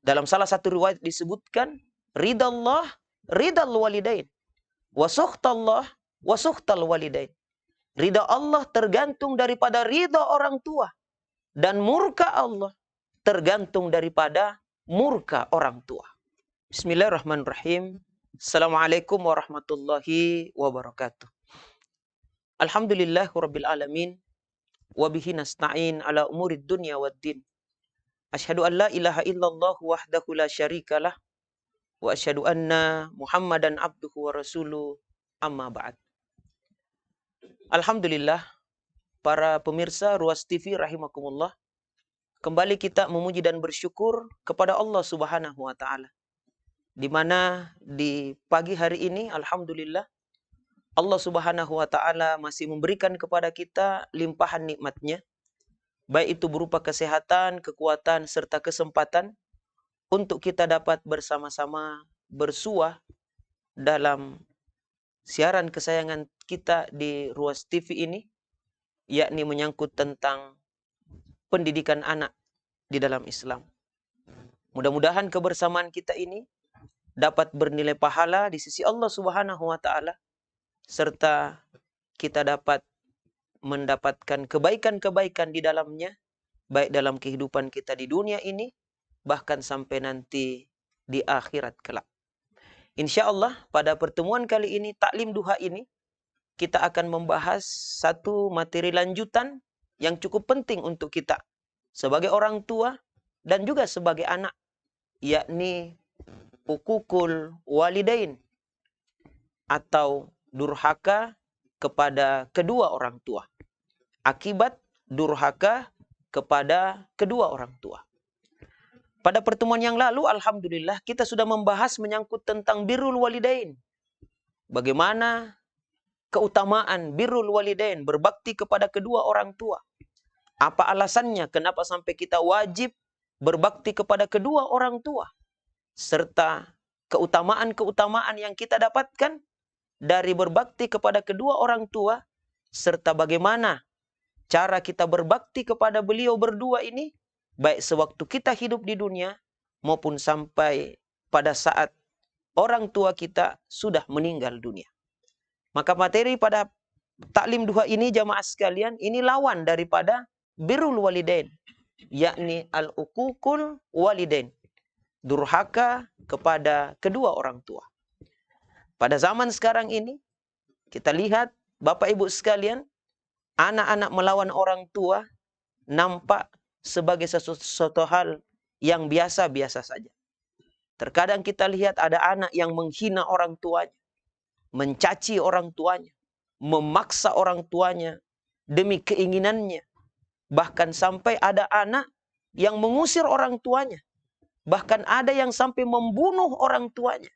Dalam salah satu riwayat disebutkan, ridallah, ridal walidain, wa sukhtallah, wa sukhtal walidain. Ridha Allah tergantung daripada ridha orang tua. Dan murka Allah tergantung daripada murka orang tua. Bismillahirrahmanirrahim. Assalamualaikum warahmatullahi wabarakatuh. Alhamdulillahirabbil alamin. Wa bihi nasta'in ala umurid dunya waddin. Asyhadu an la ilaha illallah wahdahu la syarikalah wa asyhadu anna Muhammadan abduhu wa rasuluh, amma ba'd. Alhamdulillah, para pemirsa Ruas TV rahimakumullah. Kembali kita memuji dan bersyukur kepada Allah Subhanahu wa taala. Di mana di pagi hari ini alhamdulillah Allah Subhanahu wa taala masih memberikan kepada kita limpahan nikmat-Nya, baik itu berupa kesehatan, kekuatan serta kesempatan untuk kita dapat bersama-sama bersuah dalam siaran kesayangan kita di Ruas TV ini, yakni menyangkut tentang pendidikan anak di dalam Islam. Mudah-mudahan kebersamaan kita ini dapat bernilai pahala di sisi Allah Subhanahu wa taala, serta kita dapat mendapatkan kebaikan-kebaikan di dalamnya, baik dalam kehidupan kita di dunia ini, bahkan sampai nanti di akhirat kelak. Insya Allah pada pertemuan kali ini, taklim duha ini, kita akan membahas satu materi lanjutan yang cukup penting untuk kita sebagai orang tua dan juga sebagai anak, yakni hukukul walidain atau durhaka kepada kedua orang tua. Akibat durhaka kepada kedua orang tua. Pada pertemuan yang lalu alhamdulillah kita sudah membahas menyangkut tentang birrul walidain. Bagaimana keutamaan birrul walidain, berbakti kepada kedua orang tua. Apa alasannya kenapa sampai kita wajib berbakti kepada kedua orang tua? Serta keutamaan-keutamaan yang kita dapatkan dari berbakti kepada kedua orang tua, serta bagaimana cara kita berbakti kepada beliau berdua ini, baik sewaktu kita hidup di dunia, maupun sampai pada saat orang tua kita sudah meninggal dunia. Maka materi pada taklim duha ini jamaah sekalian, ini lawan daripada birrul walidain, yakni al-uququl walidain, durhaka kepada kedua orang tua. Pada zaman sekarang ini, kita lihat Bapak Ibu sekalian, anak-anak melawan orang tua nampak sebagai sesuatu hal yang biasa-biasa saja. Terkadang kita lihat ada anak yang menghina orang tuanya, mencaci orang tuanya, memaksa orang tuanya demi keinginannya. Bahkan sampai ada anak yang mengusir orang tuanya. Bahkan ada yang sampai membunuh orang tuanya.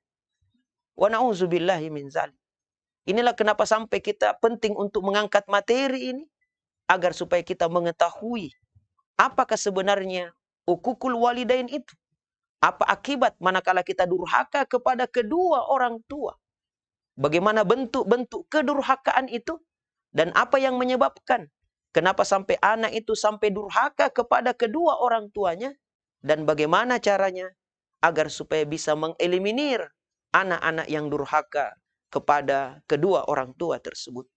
Wa na'udzubillahi min dzalik. Inilah kenapa sampai kita penting untuk mengangkat materi ini, agar supaya kita mengetahui apakah sebenarnya hukukul walidain itu. Apa akibat manakala kita durhaka kepada kedua orang tua. Bagaimana bentuk-bentuk kedurhakaan itu, dan apa yang menyebabkan kenapa sampai anak itu sampai durhaka kepada kedua orang tuanya, dan bagaimana caranya agar supaya bisa mengeliminir anak-anak yang durhaka kepada kedua orang tua tersebut.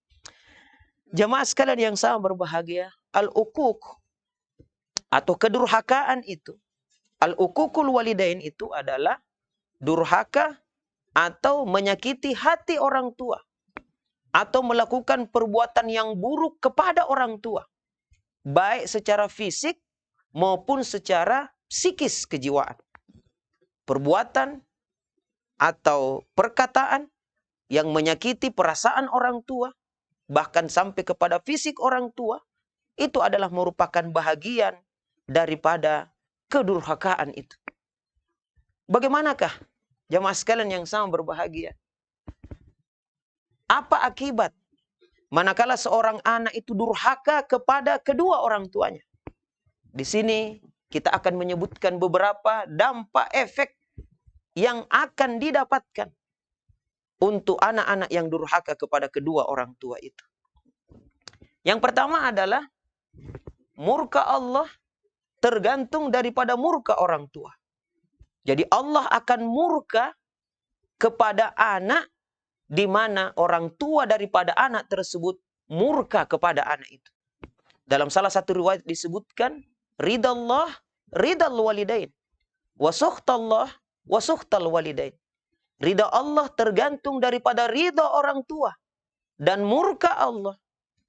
Jamaah sekalian yang sama berbahagia, al-uquq atau kedurhakaan itu, al-uququl walidain itu adalah durhaka atau menyakiti hati orang tua, atau melakukan perbuatan yang buruk kepada orang tua, baik secara fisik maupun secara psikis kejiwaan. Perbuatan atau perkataan yang menyakiti perasaan orang tua, bahkan sampai kepada fisik orang tua, itu adalah merupakan bahagian daripada kedurhakaan itu. Bagaimanakah jamaah sekalian yang sama berbahagia? Apa akibat manakala seorang anak itu durhaka kepada kedua orang tuanya? Di sini kita akan menyebutkan beberapa dampak efek yang akan didapatkan untuk anak-anak yang durhaka kepada kedua orang tua itu. Yang pertama adalah murka Allah tergantung daripada murka orang tua. Jadi Allah akan murka kepada anak di mana orang tua daripada anak tersebut murka kepada anak itu. Dalam salah satu riwayat disebutkan, ridallah ridal walidain, wa sukhtallah wa sukhtal walidain. Ridha Allah tergantung daripada ridha orang tua, dan murka Allah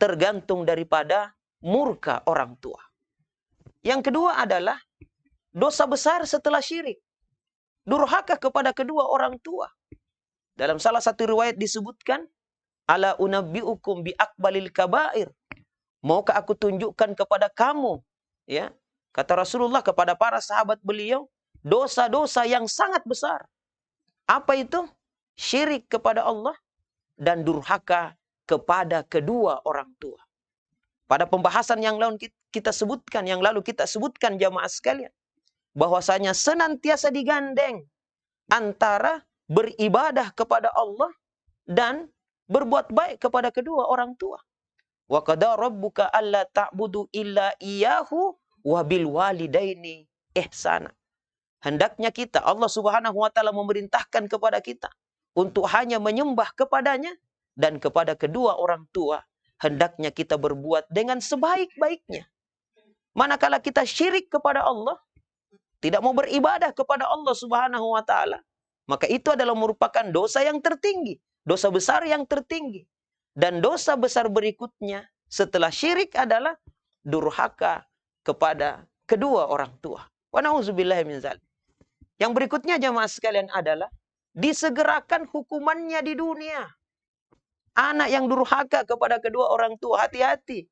tergantung daripada murka orang tua. Yang kedua adalah dosa besar setelah syirik, durhaka kepada kedua orang tua. Dalam salah satu riwayat disebutkan, ala unabbiukum bi akbalil kabair. Maukah aku tunjukkan kepada kamu, ya, kata Rasulullah kepada para sahabat beliau, dosa-dosa yang sangat besar. Apa itu? Syirik kepada Allah dan durhaka kepada kedua orang tua. Pada pembahasan yang lalu kita sebutkan jamaah sekalian, bahwasanya senantiasa digandeng antara beribadah kepada Allah dan berbuat baik kepada kedua orang tua. Wa qada rabbuka alla ta'budu illa iyyahu wa bil walidaini ihsana. Hendaknya kita, Allah Subhanahu wa taala memerintahkan kepada kita untuk hanya menyembah kepadanya dan kepada kedua orang tua hendaknya kita berbuat dengan sebaik-baiknya. Manakala kita syirik kepada Allah, tidak mau beribadah kepada Allah Subhanahu wa taala, maka itu adalah merupakan dosa yang tertinggi, dosa besar yang tertinggi. Dan dosa besar berikutnya setelah syirik adalah durhaka kepada kedua orang tua. Wa na'udzubillahi min dzalik. Yang berikutnya jamaah sekalian adalah disegerakan hukumannya di dunia. Anak yang durhaka kepada kedua orang tua, hati-hati.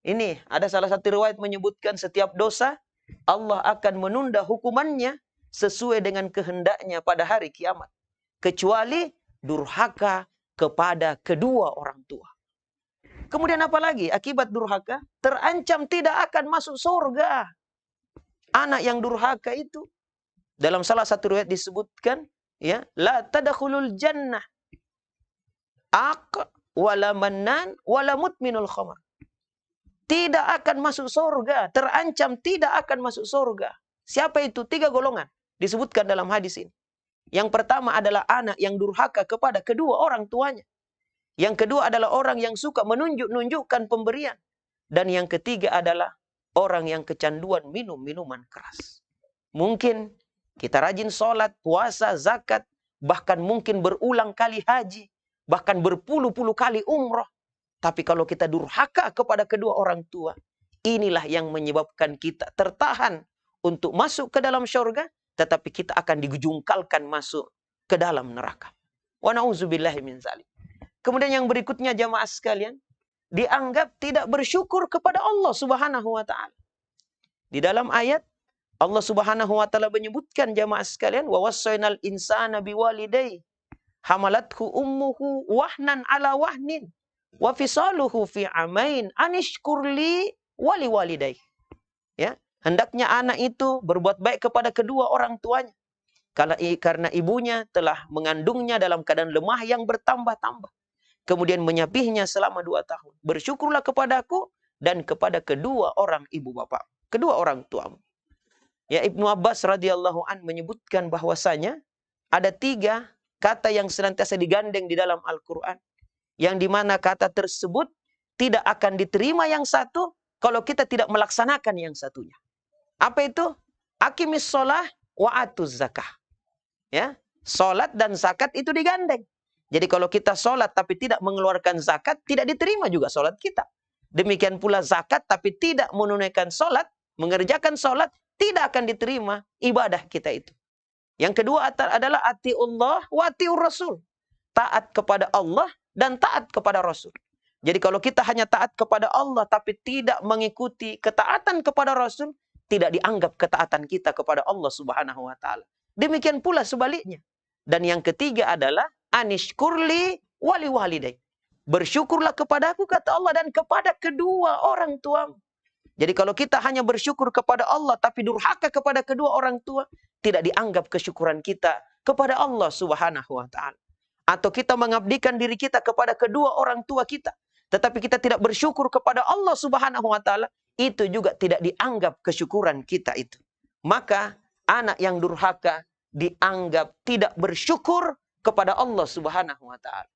Ini ada salah satu riwayat menyebutkan setiap dosa Allah akan menunda hukumannya sesuai dengan kehendaknya pada hari kiamat. Kecuali durhaka kepada kedua orang tua. Kemudian apa lagi? Akibat durhaka, terancam tidak akan masuk surga. Anak yang durhaka itu, dalam salah satu riwayat disebutkan, ya, la tadkhulul jannah wala mannan wala mutminul khamar. Tidak akan masuk surga, terancam tidak akan masuk surga. Siapa itu? 3 golongan disebutkan dalam hadis ini. Yang pertama adalah anak yang durhaka kepada kedua orang tuanya. Yang kedua adalah orang yang suka menunjukkan pemberian. Dan yang ketiga adalah orang yang kecanduan minum minuman keras. Mungkin kita rajin sholat, puasa, zakat, bahkan mungkin berulang kali haji, bahkan berpuluh-puluh kali umroh. Tapi kalau kita durhaka kepada kedua orang tua, inilah yang menyebabkan kita tertahan untuk masuk ke dalam syurga, tetapi kita akan dijungkalkan masuk ke dalam neraka. Wa na'udzubillahi min dzalik. Kemudian yang berikutnya jamaah sekalian, dianggap tidak bersyukur kepada Allah Subhanahu wa taala. Di dalam ayat Allah Subhanahu wa taala menyebutkan jamaah sekalian, wa wassaynal insana biwalidayhi hamalathu ummuhu wahnan ala wahnin wa fisaluhu fi amain anishkurli wali walidayhi. Ya, hendaknya anak itu berbuat baik kepada kedua orang tuanya. Karena ibunya telah mengandungnya dalam keadaan lemah yang bertambah-tambah. Kemudian menyapihnya selama 2 tahun. Bersyukurlah kepadaku dan kepada kedua orang ibu bapak, kedua orang tuamu. Ya, Ibnu Abbas radhiyallahu an menyebutkan bahwasanya ada 3 kata yang senantiasa digandeng di dalam Al-Quran. Yang dimana kata tersebut tidak akan diterima yang satu kalau kita tidak melaksanakan yang satunya. Apa itu? Aqimis sholah wa atuz zakah. Ya, sholat dan zakat itu digandeng. Jadi kalau kita sholat tapi tidak mengeluarkan zakat, tidak diterima juga sholat kita. Demikian pula zakat tapi tidak menunaikan sholat, mengerjakan sholat, tidak akan diterima ibadah kita itu. Yang kedua adalah atiullah wa atiur rasul. Taat kepada Allah dan taat kepada Rasul. Jadi kalau kita hanya taat kepada Allah tapi tidak mengikuti ketaatan kepada Rasul, tidak dianggap ketaatan kita kepada Allah Subhanahu wa taala. Demikian pula sebaliknya. Dan yang ketiga adalah anishkurli wali walidai. Bersyukurlah kepadaku kata Allah dan kepada kedua orang tuamu. Jadi kalau kita hanya bersyukur kepada Allah tapi durhaka kepada kedua orang tua, tidak dianggap kesyukuran kita kepada Allah Subhanahu wa taala. Atau kita mengabdikan diri kita kepada kedua orang tua kita, tetapi kita tidak bersyukur kepada Allah Subhanahu wa taala, itu juga tidak dianggap kesyukuran kita itu. Maka anak yang durhaka dianggap tidak bersyukur kepada Allah Subhanahu wa taala.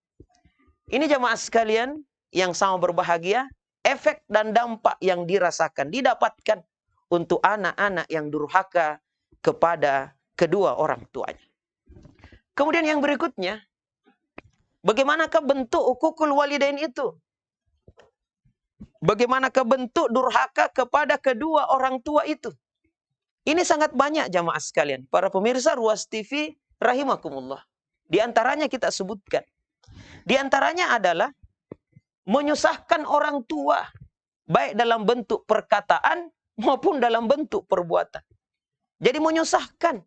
Ini jamaah sekalian yang sama berbahagia, efek dan dampak yang dirasakan, didapatkan untuk anak-anak yang durhaka kepada kedua orang tuanya. Kemudian yang berikutnya, bagaimanakah bentuk hukukul walidain itu? Bagaimanakah bentuk durhaka kepada kedua orang tua itu? Ini sangat banyak jamaah sekalian. Para pemirsa Ruas TV rahimakumullah. Di antaranya kita sebutkan. Di antaranya adalah menyusahkan orang tua. Baik dalam bentuk perkataan maupun dalam bentuk perbuatan. Jadi menyusahkan.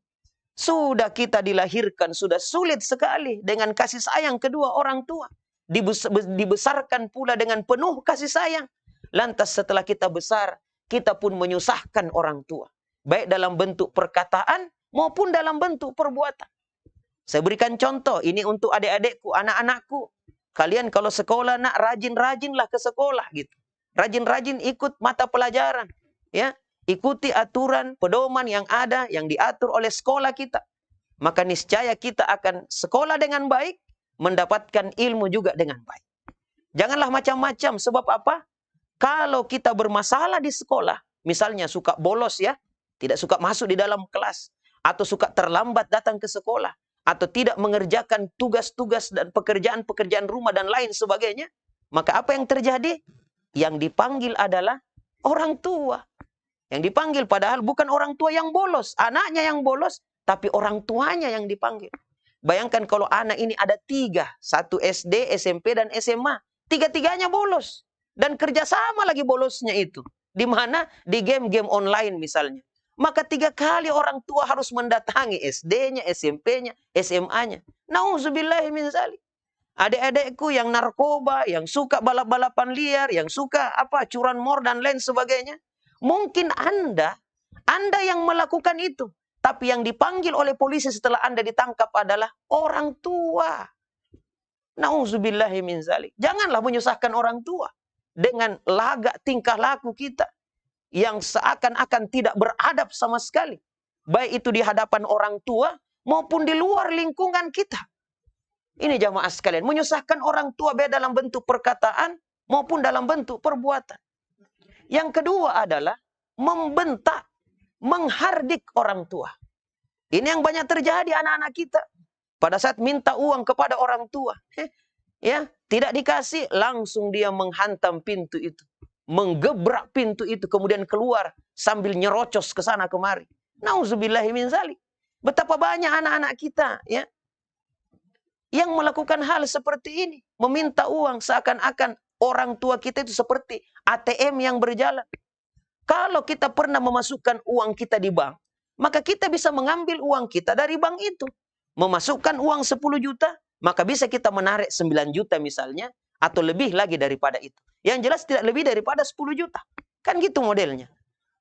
Sudah kita dilahirkan, sudah sulit sekali dengan kasih sayang kedua orang tua. Dibesarkan pula dengan penuh kasih sayang. Lantas setelah kita besar, kita pun menyusahkan orang tua. Baik dalam bentuk perkataan maupun dalam bentuk perbuatan. Saya berikan contoh, ini untuk adik-adikku, anak-anakku. Kalian kalau sekolah nak rajin-rajinlah ke sekolah gitu. Rajin-rajin ikut mata pelajaran. Ya, ikuti aturan pedoman yang ada, yang diatur oleh sekolah kita. Maka niscaya kita akan sekolah dengan baik, mendapatkan ilmu juga dengan baik. Janganlah macam-macam, sebab apa? Kalau kita bermasalah di sekolah, misalnya suka bolos ya, tidak suka masuk di dalam kelas, atau suka terlambat datang ke sekolah, atau tidak mengerjakan tugas-tugas dan pekerjaan-pekerjaan rumah dan lain sebagainya, maka apa yang terjadi? Yang dipanggil adalah orang tua. Yang dipanggil padahal bukan orang tua yang bolos, anaknya yang bolos, tapi orang tuanya yang dipanggil. Bayangkan kalau anak ini ada 3, 1 SD, SMP, dan SMA. 3-tiganya bolos. Dan kerjasama lagi bolosnya itu. Di mana? Di game-game online misalnya. Maka 3 kali orang tua harus mendatangi SD-nya, SMP-nya, SMA-nya. Nauzubillahi min zalik. Adik-adikku yang narkoba, yang suka balap-balapan liar, yang suka curanmor dan lain sebagainya. Mungkin Anda yang melakukan itu. Tapi yang dipanggil oleh polisi setelah Anda ditangkap adalah orang tua. Nauzubillahi min zalik. Janganlah menyusahkan orang tua dengan lagak tingkah laku kita yang seakan-akan tidak beradab sama sekali. Baik itu di hadapan orang tua maupun di luar lingkungan kita. Ini jamaah sekalian, menyusahkan orang tua baik dalam bentuk perkataan maupun dalam bentuk perbuatan. Yang kedua adalah membentak, menghardik orang tua. Ini yang banyak terjadi anak-anak kita. Pada saat minta uang kepada orang tua, ya, tidak dikasih, langsung dia menghantam pintu itu. Menggebrak pintu itu, kemudian keluar sambil nyerocos ke sana kemari. Nauzubillahi min zalik. Betapa banyak anak-anak kita ya yang melakukan hal seperti ini, meminta uang seakan-akan orang tua kita itu seperti ATM yang berjalan. Kalau kita pernah memasukkan uang kita di bank, maka kita bisa mengambil uang kita dari bank itu. Memasukkan uang 10 juta, maka bisa kita menarik 9 juta misalnya, atau lebih lagi daripada itu. Yang jelas tidak lebih daripada 10 juta. Kan gitu modelnya.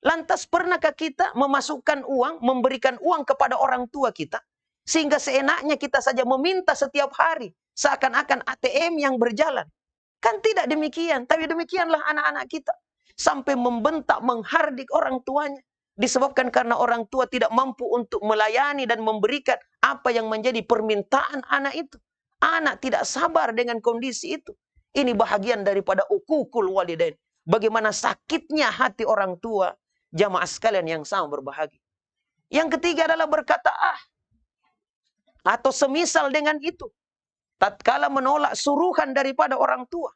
Lantas pernahkah kita memasukkan uang, memberikan uang kepada orang tua kita, sehingga seenaknya kita saja meminta setiap hari, seakan-akan ATM yang berjalan? Kan tidak demikian, tapi demikianlah anak-anak kita. Sampai membentak, menghardik orang tuanya. Disebabkan karena orang tua tidak mampu untuk melayani dan memberikan apa yang menjadi permintaan anak itu. Anak tidak sabar dengan kondisi itu. Ini bahagian daripada ukukul walidain. Bagaimana sakitnya hati orang tua, jamaah sekalian yang sama berbahagia. Yang ketiga adalah berkata atau semisal dengan itu. Tatkala menolak suruhan daripada orang tua.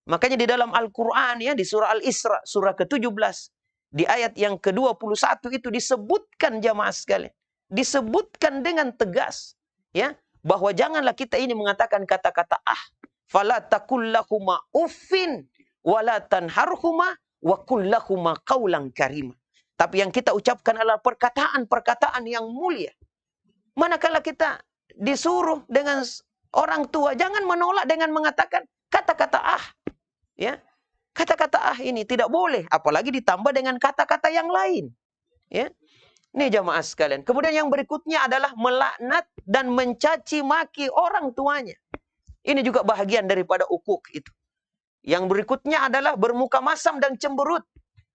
Makanya di dalam Al-Quran ya, di surah Al-Isra, surah ke-17. Di ayat yang ke-21 itu disebutkan jamaah sekalian. Disebutkan dengan tegas. Ya, bahwa janganlah kita ini mengatakan kata-kata fala takullahuma uffin wala tanharhuma wa kullahuma qaulan karima. Tapi yang kita ucapkan adalah perkataan-perkataan yang mulia. Manakala kita disuruh dengan orang tua, jangan menolak dengan mengatakan kata-kata ya. Kata-kata ini tidak boleh, apalagi ditambah dengan kata-kata yang lain. Ya. Ini jamaah sekalian. Kemudian yang berikutnya adalah melaknat dan mencaci maki orang tuanya. Ini juga bahagian daripada ukuk itu. Yang berikutnya adalah bermuka masam dan cemberut,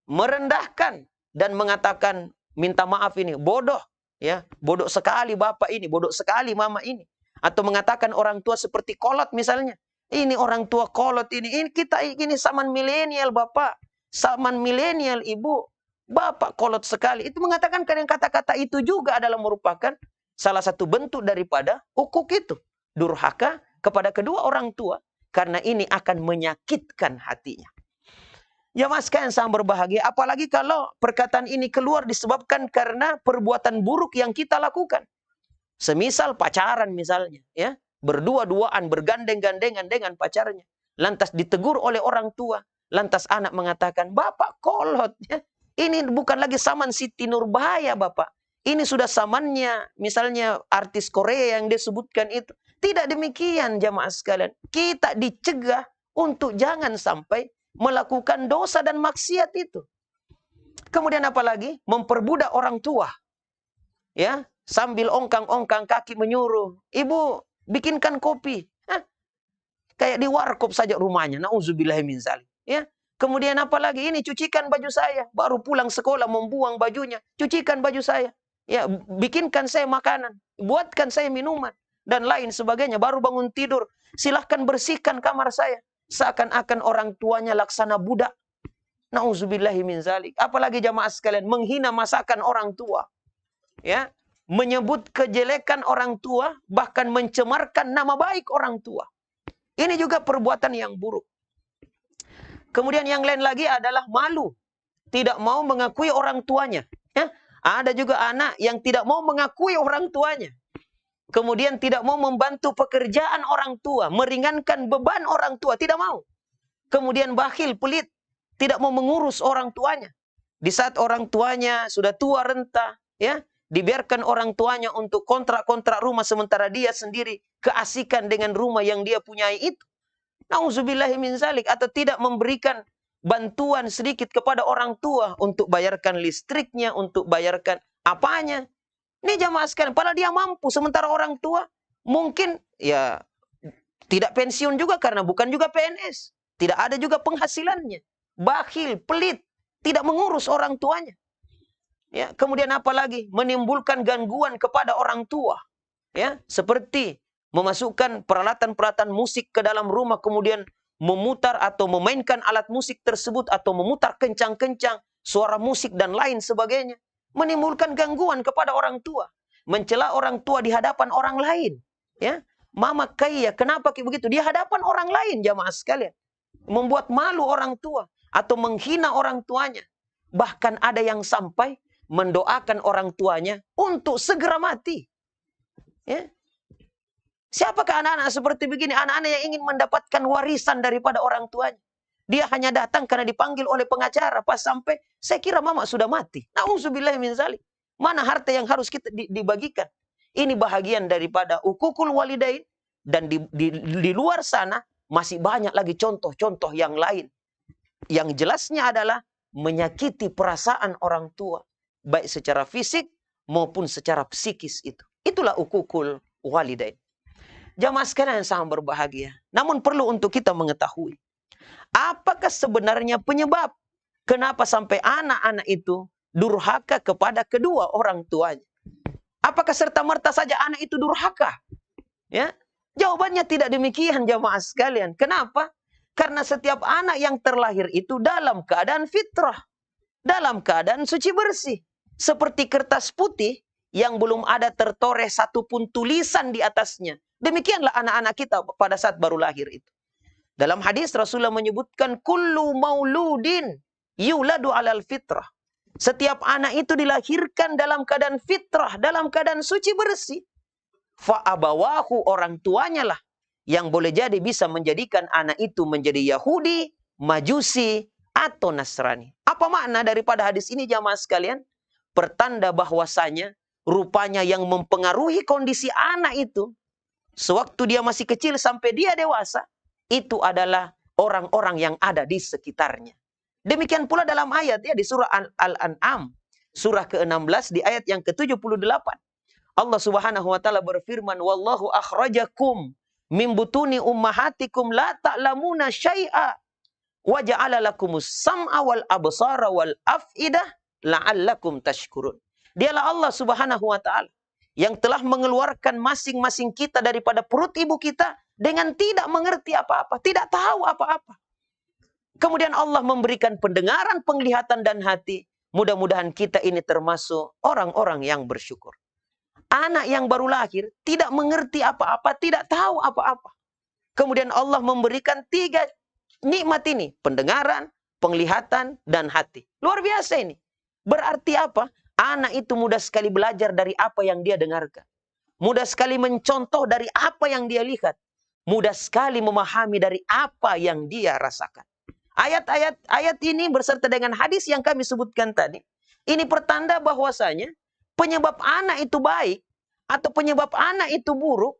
merendahkan dan mengatakan minta maaf ini bodoh, Ya, bodoh sekali bapak ini, bodoh sekali mama ini. Atau mengatakan orang tua seperti kolot misalnya. Ini orang tua kolot ini kita ini zaman milenial bapak, zaman milenial ibu. Bapak kolot sekali. Itu mengatakan kadang kata-kata itu juga adalah merupakan salah satu bentuk daripada ukuk itu. Durhaka kepada kedua orang tua. Karena ini akan menyakitkan hatinya. Ya mas kan sangat berbahagia. Apalagi kalau perkataan ini keluar disebabkan karena perbuatan buruk yang kita lakukan. Semisal pacaran misalnya. Ya, berdua-duaan, bergandeng-gandengan dengan pacarnya. Lantas ditegur oleh orang tua. Lantas anak mengatakan, bapak kolot. Ya. Ini bukan lagi zaman Siti Nurbaya bapak. Ini sudah zamannya misalnya artis Korea yang disebutkan itu. Tidak demikian jamaah sekalian. Kita dicegah untuk jangan sampai melakukan dosa dan maksiat itu. Kemudian apalagi? Memperbudak orang tua. Ya, sambil ongkang-ongkang kaki menyuruh. Ibu, bikinkan kopi. Hah? Kayak di warkop saja rumahnya. Nauzubillahi min dzalik. Ya. Kemudian apalagi? Ini cucikan baju saya. Baru pulang sekolah membuang bajunya. Cucikan baju saya. Ya, bikinkan saya makanan. Buatkan saya minuman. Dan lain sebagainya. Baru bangun tidur. Silahkan bersihkan kamar saya. Seakan-akan orang tuanya laksana budak. Nauzubillahi min dzalik. Apalagi jamaah sekalian. Menghina masakan orang tua. Ya. Menyebut kejelekan orang tua. Bahkan mencemarkan nama baik orang tua. Ini juga perbuatan yang buruk. Kemudian yang lain lagi adalah malu. Tidak mau mengakui orang tuanya. Ya. Ada juga anak yang tidak mau mengakui orang tuanya. Kemudian tidak mau membantu pekerjaan orang tua. Meringankan beban orang tua. Tidak mau. Kemudian bakhil, pelit. Tidak mau mengurus orang tuanya. Di saat orang tuanya sudah tua renta. Ya, dibiarkan orang tuanya untuk kontrak-kontrak rumah. Sementara dia sendiri keasikan dengan rumah yang dia punyai itu. Nauzubillahi min dzalik. Atau tidak memberikan bantuan sedikit kepada orang tua. Untuk bayarkan listriknya. Untuk bayarkan apanya. Ini jamaah sekalian, padahal dia mampu. Sementara orang tua mungkin ya tidak pensiun juga karena bukan juga PNS. Tidak ada juga penghasilannya. Bakhil, pelit, tidak mengurus orang tuanya. Ya, kemudian apalagi menimbulkan gangguan kepada orang tua. Ya, seperti memasukkan peralatan-peralatan musik ke dalam rumah kemudian memutar atau memainkan alat musik tersebut atau memutar kencang-kencang suara musik dan lain sebagainya. Menimbulkan gangguan kepada orang tua. Mencela orang tua di hadapan orang lain. Ya, mama kaya, kenapa kayak begitu? Di hadapan orang lain jamaah sekalian. Membuat malu orang tua. Atau menghina orang tuanya. Bahkan ada yang sampai mendoakan orang tuanya untuk segera mati. Ya. Siapakah anak-anak seperti begini? Anak-anak yang ingin mendapatkan warisan daripada orang tuanya. Dia hanya datang karena dipanggil oleh pengacara. Pas sampai, saya kira mama sudah mati. Nauzubillahi min dzalik. Mana harta yang harus kita dibagikan? Ini bahagian daripada ukukul walidain. Dan di luar sana, masih banyak lagi contoh-contoh yang lain. Yang jelasnya adalah menyakiti perasaan orang tua. Baik secara fisik maupun secara psikis itu. Itulah ukukul walidain. Jamaah sekalian yang sangat berbahagia. Namun perlu untuk kita mengetahui. Apakah sebenarnya penyebab kenapa sampai anak-anak itu durhaka kepada kedua orang tuanya? Apakah serta-merta saja anak itu durhaka? Ya, jawabannya tidak demikian jamaah sekalian. Kenapa? Karena setiap anak yang terlahir itu dalam keadaan fitrah, dalam keadaan suci bersih, seperti kertas putih yang belum ada tertoreh satupun tulisan di atasnya. Demikianlah anak-anak kita pada saat baru lahir itu. Dalam hadis Rasulullah menyebutkan kullu mauludin yuladu alal fitrah. Setiap anak itu dilahirkan dalam keadaan fitrah, dalam keadaan suci bersih. Fa abawahu, orang tuanya lah yang boleh jadi bisa menjadikan anak itu menjadi Yahudi, Majusi atau Nasrani. Apa makna daripada hadis ini jamaah sekalian? Pertanda bahwasanya rupanya yang mempengaruhi kondisi anak itu sewaktu dia masih kecil sampai dia dewasa itu adalah orang-orang yang ada di sekitarnya. Demikian pula dalam ayat ya di surah Al-An'am, surah ke-16 di ayat yang ke-78. Allah Subhanahu wa taala berfirman, "Wallahu akhrajakum min butuni ummahatikum la ta'lamuna syai'a wa ja'ala lakumus sam'a wal absara wal af'idah la'allakum tashkurun." Dialah Allah Subhanahu wa taala yang telah mengeluarkan masing-masing kita daripada perut ibu kita dengan tidak mengerti apa-apa, tidak tahu apa-apa. Kemudian Allah memberikan pendengaran, penglihatan, dan hati. Mudah-mudahan kita ini termasuk orang-orang yang bersyukur. Anak yang baru lahir tidak mengerti apa-apa, tidak tahu apa-apa. Kemudian Allah memberikan 3 nikmat ini. Pendengaran, penglihatan, dan hati. Luar biasa ini. Berarti apa? Anak itu mudah sekali belajar dari apa yang dia dengarkan. Mudah sekali mencontoh dari apa yang dia lihat. Mudah sekali memahami dari apa yang dia rasakan. Ayat ini berserta dengan hadis yang kami sebutkan tadi. Ini pertanda bahwasanya penyebab anak itu baik atau penyebab anak itu buruk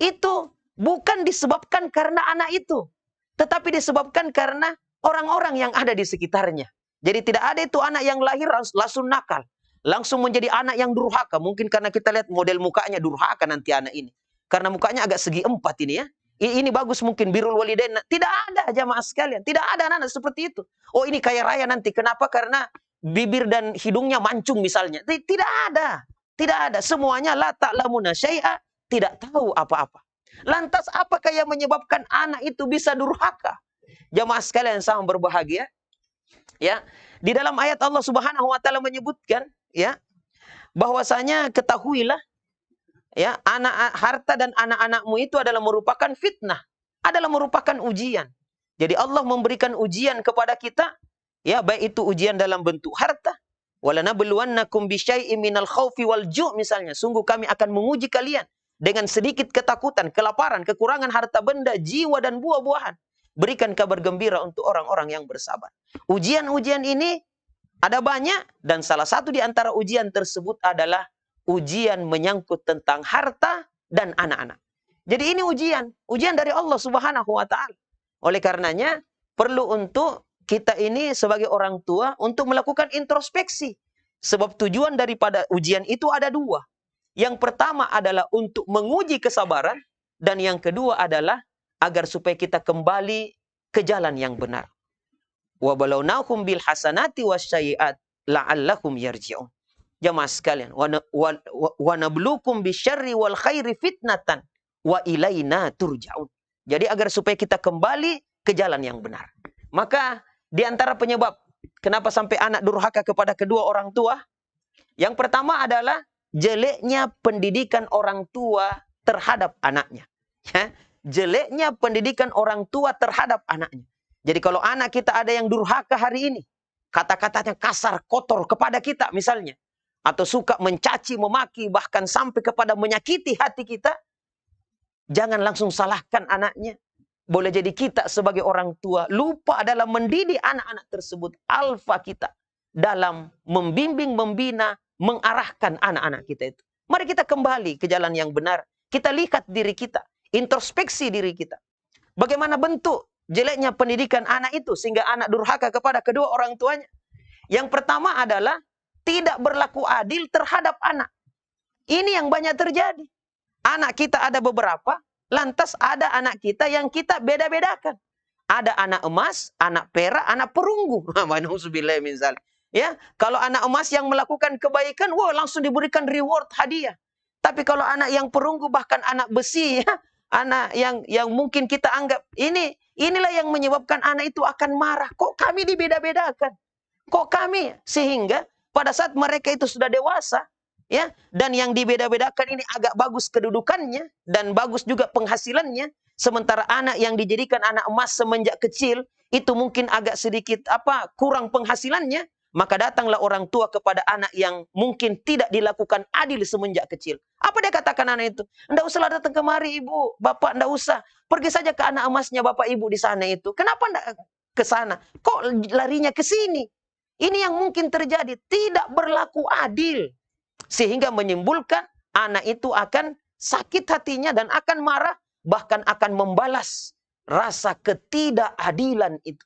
itu bukan disebabkan karena anak itu, tetapi disebabkan karena orang-orang yang ada di sekitarnya. Jadi tidak ada itu anak yang lahir langsung nakal, langsung menjadi anak yang durhaka. Mungkin karena kita lihat model mukanya durhaka nanti anak ini. Karena mukanya agak segi 4 ini ya. Ini bagus mungkin birrul walidain. Tidak ada jamaah sekalian. Tidak ada anak-anak seperti itu. Oh ini kaya raya nanti. Kenapa? Karena bibir dan hidungnya mancung misalnya. Tidak ada. Tidak ada. Semuanya la ta'lamuna syai'a. Tidak tahu apa-apa. Lantas apakah yang menyebabkan anak itu bisa durhaka? Jamaah sekalian sama berbahagia. Ya. Di dalam ayat Allah Subhanahu wa taala menyebutkan ya bahwasanya ketahuilah ya, harta dan anak-anakmu itu adalah merupakan fitnah, adalah merupakan ujian. Jadi Allah memberikan ujian kepada kita, ya baik itu ujian dalam bentuk harta, walanabluwannakum bisyai'im minal khaufi wal ju' misalnya, sungguh kami akan menguji kalian dengan sedikit ketakutan, kelaparan, kekurangan harta benda, jiwa dan buah-buahan. Berikan kabar gembira untuk orang-orang yang bersabar. Ujian-ujian ini ada banyak dan salah satu di antara ujian tersebut adalah ujian menyangkut tentang harta dan anak-anak. Jadi ini ujian dari Allah Subhanahu wa taala. Oleh karenanya perlu untuk kita ini sebagai orang tua untuk melakukan introspeksi. Sebab tujuan daripada ujian itu ada 2. Yang pertama adalah untuk menguji kesabaran dan yang kedua adalah agar supaya kita kembali ke jalan yang benar. Wa balawnahum bil hasanati wasyayiat la'allakum yarji'un. Jamaah sekalian, wa nabluukum bisyarri wal khairi fitnatan wa ilaina turja'un. Jadi agar supaya kita kembali ke jalan yang benar. Maka di antara penyebab kenapa sampai anak durhaka kepada kedua orang tua, yang pertama adalah jeleknya pendidikan orang tua terhadap anaknya. Ya, jeleknya pendidikan orang tua terhadap anaknya. Jadi kalau anak kita ada yang durhaka hari ini, kata-katanya kasar, kotor kepada kita misalnya, atau suka mencaci, memaki, bahkan sampai kepada menyakiti hati kita, jangan langsung salahkan anaknya. Boleh jadi kita sebagai orang tua lupa dalam mendidik anak-anak tersebut. Alfa kita dalam membimbing, membina, mengarahkan anak-anak kita itu. Mari kita kembali ke jalan yang benar. Kita lihat diri kita, introspeksi diri kita. Bagaimana bentuk jeleknya pendidikan anak itu sehingga anak durhaka kepada kedua orang tuanya. Yang pertama adalah tidak berlaku adil terhadap anak. Ini yang banyak terjadi. Anak kita ada beberapa, lantas ada anak kita yang kita beda-bedakan. Ada anak emas, anak perak, anak perunggu. Nauzubillah min dzalik. Ya, kalau anak emas yang melakukan kebaikan, wah langsung diberikan reward hadiah. Tapi kalau anak yang perunggu bahkan anak besi, ya, anak yang mungkin kita anggap inilah yang menyebabkan anak itu akan marah. Kok kami dibeda-bedakan? Kok kami? Sehingga pada saat mereka itu sudah dewasa, ya, dan yang dibeda-bedakan ini agak bagus kedudukannya dan bagus juga penghasilannya, sementara anak yang dijadikan anak emas semenjak kecil itu mungkin agak sedikit kurang penghasilannya, maka datanglah orang tua kepada anak yang mungkin tidak dilakukan adil semenjak kecil. Apa dia katakan anak itu? Enggak usah datang kemari ibu, bapak enggak usah. Pergi saja ke anak emasnya bapak ibu di sana itu. Kenapa enggak ke sana? Kok larinya ke sini? Ini yang mungkin terjadi, tidak berlaku adil. Sehingga menimbulkan anak itu akan sakit hatinya dan akan marah, bahkan akan membalas rasa ketidakadilan itu.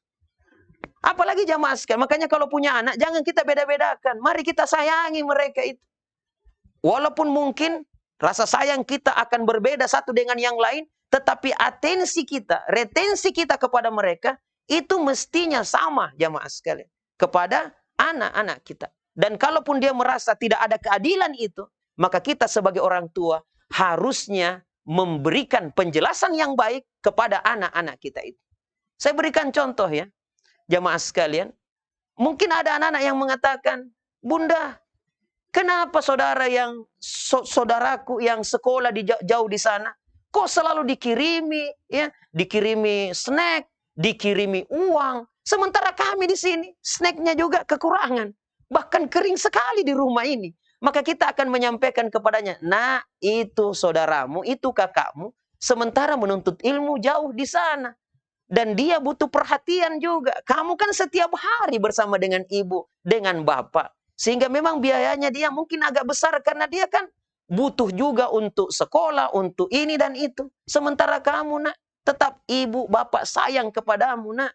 Apalagi jamaah sekalian, makanya kalau punya anak jangan kita beda-bedakan. Mari kita sayangi mereka itu. Walaupun mungkin rasa sayang kita akan berbeda satu dengan yang lain, tetapi atensi kita, retensi kita kepada mereka itu mestinya sama jamaah sekalian kepada anak-anak kita. Dan kalaupun dia merasa tidak ada keadilan itu, maka kita sebagai orang tua harusnya memberikan penjelasan yang baik kepada anak-anak kita itu. Saya berikan contoh ya, jamaah sekalian. Mungkin ada anak-anak yang mengatakan, Bunda, kenapa saudaraku yang sekolah jauh di sana, kok selalu dikirimi, ya, dikirimi snack, dikirimi uang, sementara kami di sini snacknya juga kekurangan, bahkan kering sekali di rumah ini. Maka kita akan menyampaikan kepadanya, nah itu saudaramu, itu kakakmu, sementara menuntut ilmu jauh di sana. Dan dia butuh perhatian juga. Kamu kan setiap hari bersama dengan ibu, dengan bapak. Sehingga memang biayanya dia mungkin agak besar karena dia kan butuh juga untuk sekolah, untuk ini dan itu. Sementara kamu nak, tetap ibu, bapak sayang kepadamu nak.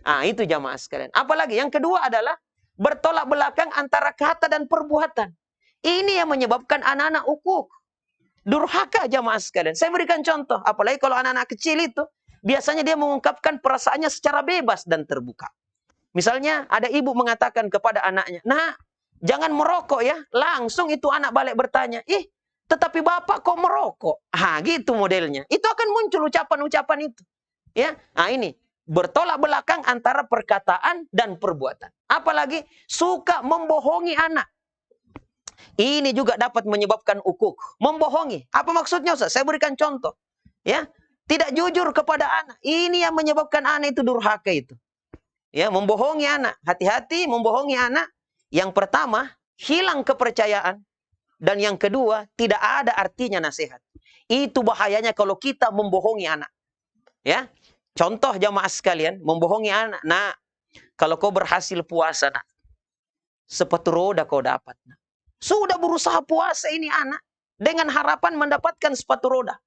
Ah, itu jamaah sekalian. Apalagi yang kedua adalah bertolak belakang antara kata dan perbuatan. Ini yang menyebabkan anak-anak ukuk, durhaka jamaah sekalian. Saya berikan contoh, apalagi kalau anak-anak kecil itu, biasanya dia mengungkapkan perasaannya secara bebas dan terbuka. Misalnya ada ibu mengatakan kepada anaknya, nah jangan merokok ya. Langsung itu anak balik bertanya, ih tetapi bapak kok merokok? Ah gitu modelnya. Itu akan muncul ucapan-ucapan itu. Ya, nah ini bertolak belakang antara perkataan dan perbuatan. Apalagi suka membohongi anak. Ini juga dapat menyebabkan ukuk. Membohongi. Apa maksudnya Ustaz? Saya berikan contoh. Ya, tidak jujur kepada anak. Ini yang menyebabkan anak itu durhaka itu. Ya, membohongi anak. Hati-hati membohongi anak. Yang pertama, hilang kepercayaan. Dan yang kedua, tidak ada artinya nasihat. Itu bahayanya kalau kita membohongi anak. Ya, contoh jamaah sekalian, membohongi anak. Nah, kalau kau berhasil puasa, nak, sepatu roda kau dapat. Nak. Sudah berusaha puasa ini anak dengan harapan mendapatkan sepatu roda.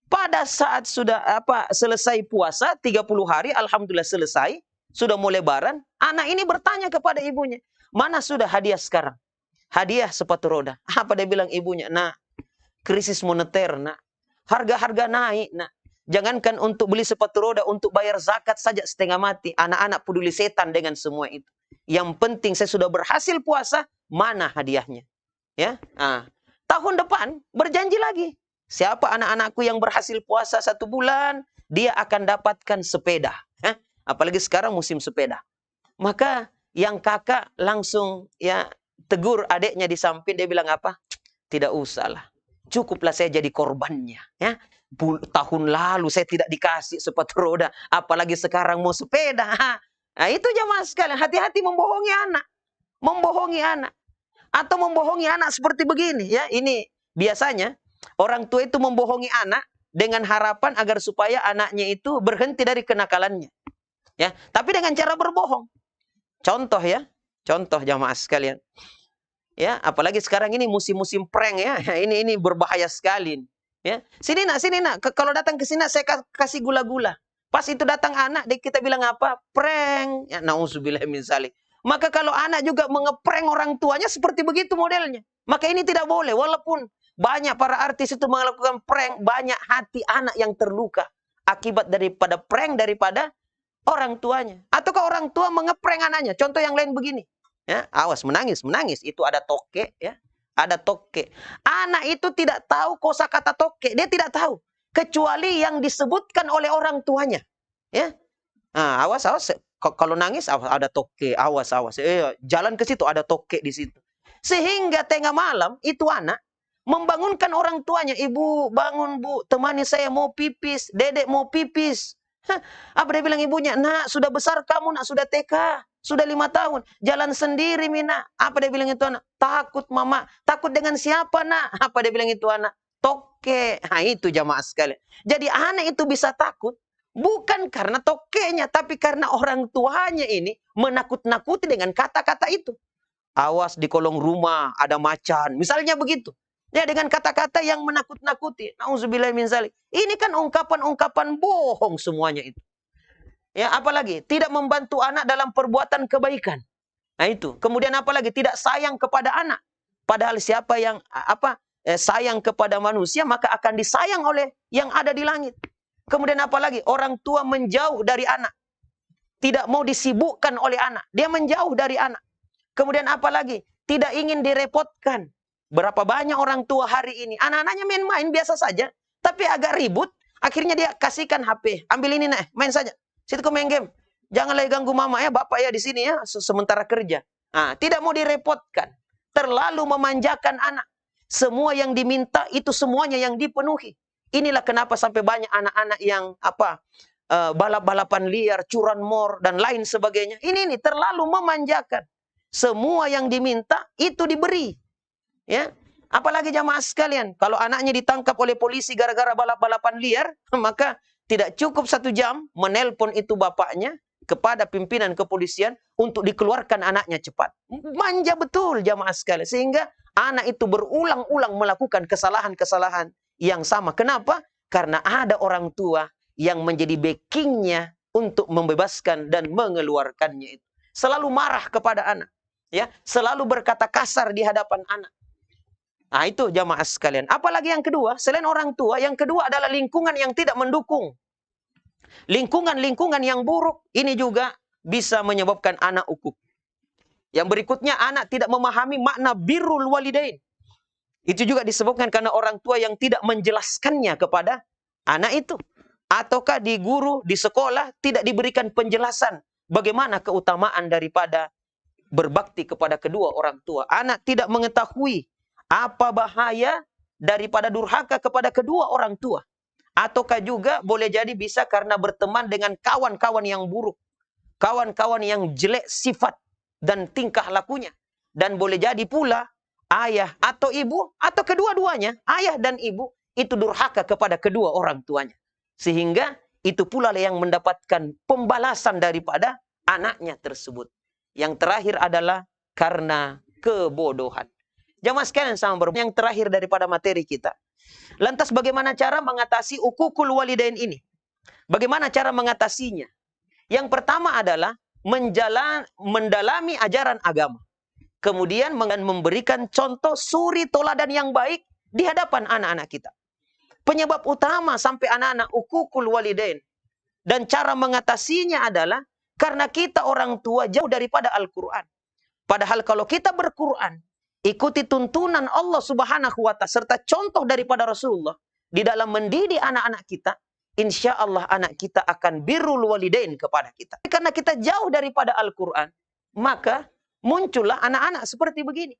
Pada saat sudah selesai puasa 30 hari, alhamdulillah selesai, sudah mau lebaran, anak ini bertanya kepada ibunya, "Mana sudah hadiah sekarang?" "Hadiah sepatu roda." Apa dia bilang ibunya? "Nah, krisis moneter, nak. Harga-harga naik, nak. Jangankan untuk beli sepatu roda, untuk bayar zakat saja setengah mati. Anak-anak peduli setan dengan semua itu. Yang penting saya sudah berhasil puasa, mana hadiahnya?" Ya, tahun depan berjanji lagi. Siapa anak-anakku yang berhasil puasa 1 bulan, dia akan dapatkan sepeda. Apalagi sekarang musim sepeda. Maka yang kakak langsung ya tegur adiknya di samping, dia bilang apa? "Tidak usahlah. Cukuplah saya jadi korbannya. Ya, tahun lalu saya tidak dikasih sepatu roda, apalagi sekarang mau sepeda." Nah, itu jamaah sekalian, hati-hati membohongi anak. Membohongi anak. Atau membohongi anak seperti begini. Ya, ini biasanya orang tua itu membohongi anak dengan harapan agar supaya anaknya itu berhenti dari kenakalannya. Ya, tapi dengan cara berbohong. Contoh ya, contoh jamaah sekalian. Ya, apalagi sekarang ini musim-musim prank ya. Ini berbahaya sekali. Ya, sini nak, kalau datang ke sini saya kasih gula-gula. Pas itu datang anak, kita bilang apa? Prank. Ya, nauzubillah min dzalik. Maka kalau anak juga mengeprank orang tuanya seperti begitu modelnya. Maka ini tidak boleh. Walaupun banyak para artis itu melakukan prank, banyak hati anak yang terluka akibat daripada prank daripada orang tuanya. Ataukah orang tua mengeprank anaknya? Contoh yang lain begini. Ya, awas menangis. Itu ada toke ya. Ada toke. Anak itu tidak tahu kosakata toke, dia tidak tahu kecuali yang disebutkan oleh orang tuanya. Ya. Nah, awas. Kalau nangis ada toke, awas. Jalan ke situ ada toke di situ. Sehingga tengah malam itu anak membangunkan orang tuanya, "Ibu, bangun Bu, temani saya mau pipis, Dedek mau pipis." Apa dia bilang ibunya? "Nak, sudah besar kamu, nak, sudah TK, sudah 5 tahun, jalan sendiri Mina." Apa dia bilang itu anak? "Takut Mama." "Takut dengan siapa nak?" Apa dia bilang itu anak? "Toke." Nah, itu jamaah sekalian. Jadi anak itu bisa takut bukan karena tokenya, tapi karena orang tuanya ini menakut-nakuti dengan kata-kata itu. "Awas di kolong rumah ada macan." Misalnya begitu. Ya, dengan kata-kata yang menakut-nakuti. Nauzubillah min dzalik. Ini kan ungkapan-ungkapan bohong semuanya itu. Ya, apalagi tidak membantu anak dalam perbuatan kebaikan. Nah, itu. Kemudian apalagi tidak sayang kepada anak. Padahal siapa yang sayang kepada manusia, maka akan disayang oleh yang ada di langit. Kemudian apalagi orang tua menjauh dari anak. Tidak mau disibukkan oleh anak. Dia menjauh dari anak. Kemudian apa lagi? Tidak ingin direpotkan. Berapa banyak orang tua hari ini, anak-anaknya main-main biasa saja, tapi agak ribut, akhirnya dia kasihkan HP. Ambil ini, nah, main saja. Situ kau main game. Jangan lagi ganggu mama ya, bapak ya di sini ya, sementara kerja. Nah, tidak mau direpotkan. Terlalu memanjakan anak. Semua yang diminta itu semuanya yang dipenuhi. Inilah kenapa sampai banyak anak-anak yang balap-balapan liar, curanmor dan lain sebagainya. Ini terlalu memanjakan. Semua yang diminta itu diberi. Ya, apalagi jamaah sekalian, kalau anaknya ditangkap oleh polisi gara-gara balap-balapan liar, maka tidak cukup 1 jam menelpon itu bapaknya kepada pimpinan kepolisian untuk dikeluarkan anaknya cepat. Manja betul jamaah sekalian, sehingga anak itu berulang-ulang melakukan kesalahan-kesalahan yang sama. Kenapa? Karena ada orang tua yang menjadi backingnya untuk membebaskan dan mengeluarkannya itu. Selalu marah kepada anak, ya, selalu berkata kasar di hadapan anak. Nah, itu jamaah sekalian. Apalagi yang kedua, selain orang tua, yang kedua adalah lingkungan yang tidak mendukung. Lingkungan-lingkungan yang buruk, ini juga bisa menyebabkan anak ukuk. Yang berikutnya, anak tidak memahami makna birrul walidain. Itu juga disebabkan karena orang tua yang tidak menjelaskannya kepada anak itu. Ataukah di guru, di sekolah, tidak diberikan penjelasan bagaimana keutamaan daripada berbakti kepada kedua orang tua. Anak tidak mengetahui apa bahaya daripada durhaka kepada kedua orang tua. Ataukah juga boleh jadi bisa karena berteman dengan kawan-kawan yang buruk. Kawan-kawan yang jelek sifat dan tingkah lakunya. Dan boleh jadi pula ayah atau ibu atau kedua-duanya, ayah dan ibu, itu durhaka kepada kedua orang tuanya. Sehingga itu pula yang mendapatkan pembalasan daripada anaknya tersebut. Yang terakhir adalah karena kebodohan. Jamaah sekalian sama yang terakhir daripada materi kita. Lantas bagaimana cara mengatasi ukukul walidain ini? Bagaimana cara mengatasinya? Yang pertama adalah mendalami ajaran agama. Kemudian memberikan contoh suri toladan yang baik di hadapan anak-anak kita. Penyebab utama sampai anak-anak ukukul walidain dan cara mengatasinya adalah karena kita orang tua jauh daripada Al-Quran. Padahal kalau kita berquran, ikuti tuntunan Allah Subhanahu wa Ta'ala serta contoh daripada Rasulullah di dalam mendidik anak-anak kita, insya Allah anak kita akan birrul walidain kepada kita. Karena kita jauh daripada Al-Quran, maka muncullah anak-anak seperti begini.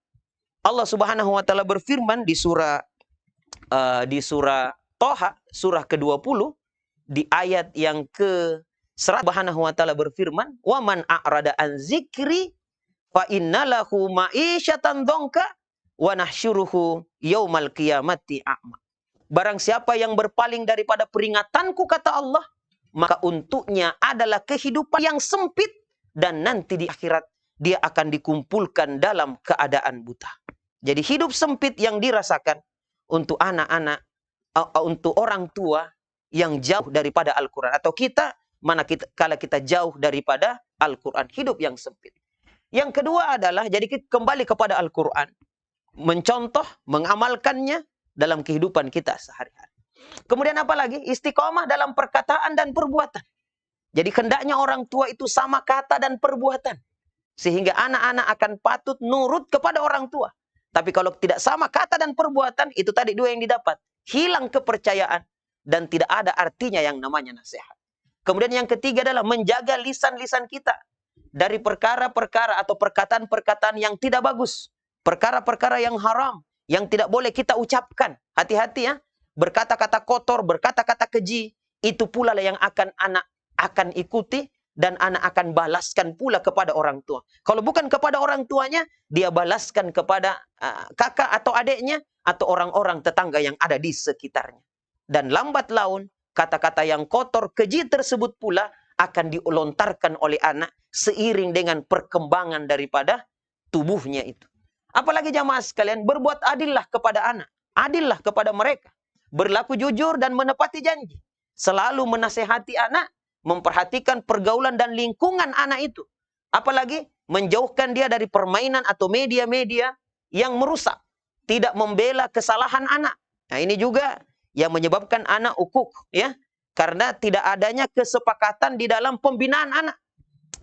Allah Subhanahu wa Ta'ala berfirman di surah Toha, surah ke-20, di ayat yang ke-100, Subhanahu wa Ta'ala berfirman, "Wa man a'rada an zikri fa innalahu ma'isyatan dzonka wa nahsyuruhu yaumal qiyamati a'ma." Barang siapa yang berpaling daripada peringatanku, kata Allah, maka untuknya adalah kehidupan yang sempit dan nanti di akhirat dia akan dikumpulkan dalam keadaan buta. Jadi hidup sempit yang dirasakan untuk anak-anak, untuk orang tua yang jauh daripada Al-Quran. Atau kalau kita jauh daripada Al-Quran, hidup yang sempit. Yang kedua adalah jadi kembali kepada Al-Quran, mencontoh, mengamalkannya dalam kehidupan kita sehari-hari. Kemudian apa lagi? Istiqomah dalam perkataan dan perbuatan. Jadi hendaknya orang tua itu sama kata dan perbuatan, sehingga anak-anak akan patut nurut kepada orang tua. Tapi kalau tidak sama kata dan perbuatan, itu tadi dua yang didapat. Hilang kepercayaan dan tidak ada artinya yang namanya nasihat. Kemudian yang ketiga adalah menjaga lisan-lisan kita dari perkara-perkara atau perkataan-perkataan yang tidak bagus. Perkara-perkara yang haram, yang tidak boleh kita ucapkan. Hati-hati ya. Berkata-kata kotor, berkata-kata keji, itu pula yang anak akan ikuti dan anak akan balaskan pula kepada orang tua. Kalau bukan kepada orang tuanya, dia balaskan kepada kakak atau adiknya atau orang-orang tetangga yang ada di sekitarnya. Dan lambat laun, kata-kata yang kotor, keji tersebut pula akan dilontarkan oleh anak seiring dengan perkembangan daripada tubuhnya itu. Apalagi jamaah sekalian, berbuat adillah kepada anak. Adillah kepada mereka. Berlaku jujur dan menepati janji. Selalu menasehati anak, memperhatikan pergaulan dan lingkungan anak itu. Apalagi menjauhkan dia dari permainan atau media-media yang merusak. Tidak membela kesalahan anak. Nah, ini juga yang menyebabkan anak ukuk, ya. Karena tidak adanya kesepakatan di dalam pembinaan anak.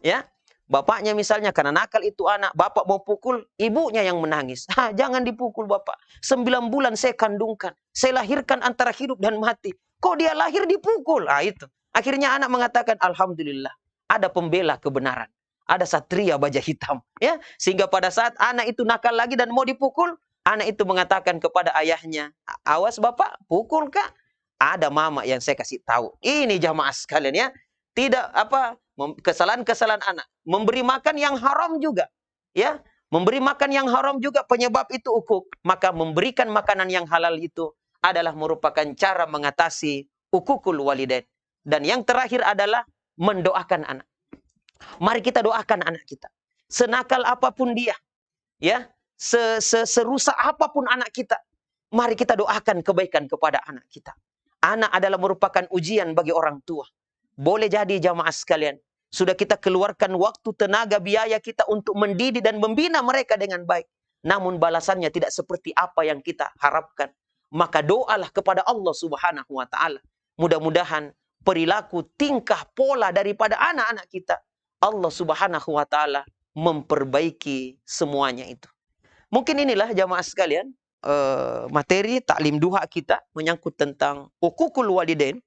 Ya. Bapaknya misalnya karena nakal itu anak, bapak mau pukul, ibunya yang menangis. Jangan dipukul bapak. 9 bulan saya kandungkan. Saya lahirkan antara hidup dan mati. Kok dia lahir dipukul? Itu. Akhirnya anak mengatakan, Alhamdulillah, ada pembela kebenaran. Ada satria baja hitam. Ya, sehingga pada saat anak itu nakal lagi dan mau dipukul, anak itu mengatakan kepada ayahnya, awas bapak, pukul kak. Ada mama yang saya kasih tahu. Ini jamaah sekalian ya. Tidak kesalahan-kesalahan anak. Memberi makan yang haram juga. Ya, memberi makan yang haram juga penyebab itu ukuk. Maka memberikan makanan yang halal itu adalah merupakan cara mengatasi ukukul walidain. Dan yang terakhir adalah mendoakan anak. Mari kita doakan anak kita. Senakal apapun dia, ya, serusak apapun anak kita, mari kita doakan kebaikan kepada anak kita. Anak adalah merupakan ujian bagi orang tua. Boleh jadi jamaah sekalian, sudah kita keluarkan waktu, tenaga, biaya kita untuk mendidik dan membina mereka dengan baik. Namun balasannya tidak seperti apa yang kita harapkan. Maka doalah kepada Allah Subhanahu wa Ta'ala. Mudah-mudahan perilaku, tingkah, pola daripada anak-anak kita, Allah Subhanahu wa Ta'ala memperbaiki semuanya itu. Mungkin inilah jamaah sekalian materi taklim duha kita menyangkut tentang hukukul walidain,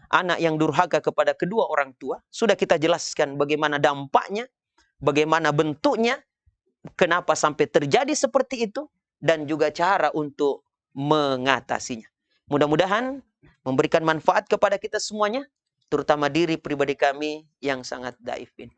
anak yang durhaka kepada kedua orang tua. Sudah kita jelaskan bagaimana dampaknya, bagaimana bentuknya, kenapa sampai terjadi seperti itu, dan juga cara untuk mengatasinya. Mudah-mudahan memberikan manfaat kepada kita semuanya, terutama diri pribadi kami yang sangat daif ini.